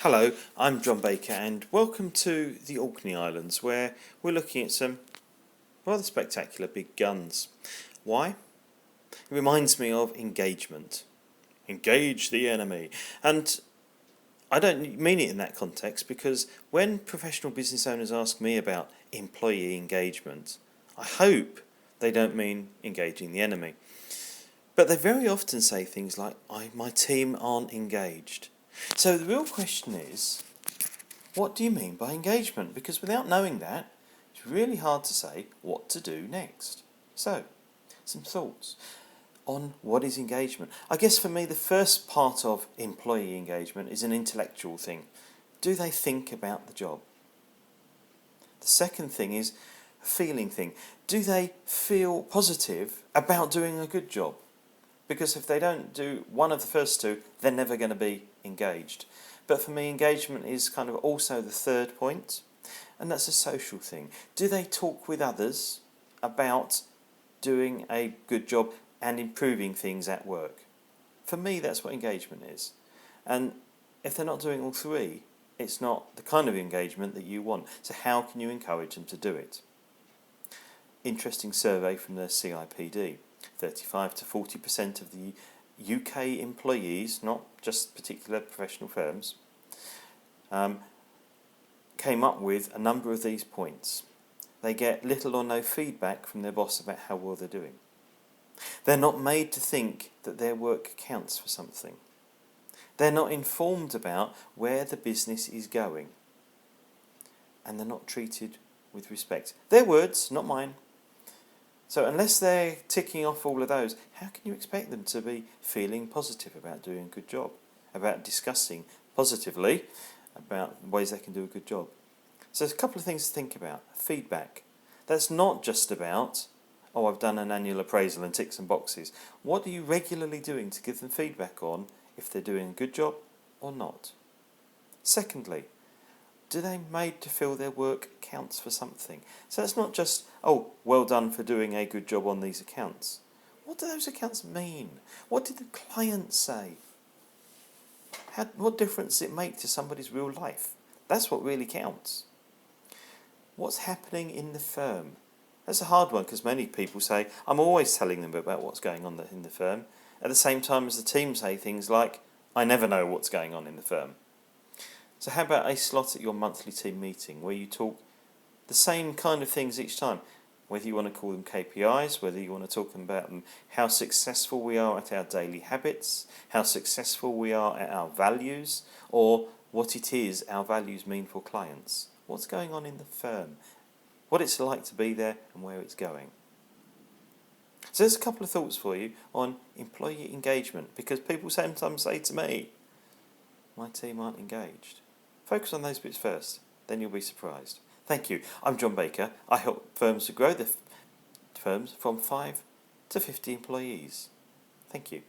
Hello, I'm Jon Baker and welcome to the Orkney Islands where we're looking at some rather spectacular big guns. Why? It reminds me of engagement. Engage the enemy. And I don't mean it in that context because when professional business owners ask me about employee engagement, I hope they don't mean engaging the enemy. But they very often say things like, my team aren't engaged. So the real question is, what do you mean by engagement? Because without knowing that, it's really hard to say what to do next. So, some thoughts on what is engagement. I guess for me, the first part of employee engagement is an intellectual thing. Do they think about the job? The second thing is a feeling thing. Do they feel positive about doing a good job? Because if they don't do one of the first two, they're never going to be engaged. But for me, engagement is kind of also the third point, and that's a social thing. Do they talk with others about doing a good job and improving things at work? For me, that's what engagement is. And if they're not doing all three, it's not the kind of engagement that you want. So how can you encourage them to do it? Interesting survey from the CIPD. 35 to 40% of the UK employees, not just particular professional firms, came up with a number of these points. They get little or no feedback from their boss about how well they're doing. They're not made to think that their work counts for something. They're not informed about where the business is going. And they're not treated with respect. Their words, not mine. So unless they're ticking off all of those, how can you expect them to be feeling positive about doing a good job, about discussing positively about ways they can do a good job? So there's a couple of things to think about. Feedback. That's not just about, I've done an annual appraisal and tick some boxes. What are you regularly doing to give them feedback on if they're doing a good job or not? Secondly, do they made to feel their work counts for something? So it's not just, well done for doing a good job on these accounts. What do those accounts mean? What did the client say? What difference does it make to somebody's real life? That's what really counts. What's happening in the firm? That's a hard one because many people say, I'm always telling them about what's going on in the firm, at the same time as the team say things like, I never know what's going on in the firm. So how about a slot at your monthly team meeting where you talk the same kind of things each time? Whether you want to call them KPIs, whether you want to talk about them, how successful we are at our daily habits, how successful we are at our values, or what it is our values mean for clients. What's going on in the firm? What it's like to be there and where it's going. So there's a couple of thoughts for you on employee engagement, because people sometimes say to me, my team aren't engaged. Focus on those bits first, then you'll be surprised. Thank you. I'm Jon Baker. I help firms to grow their firms from 5 to 50 employees. Thank you.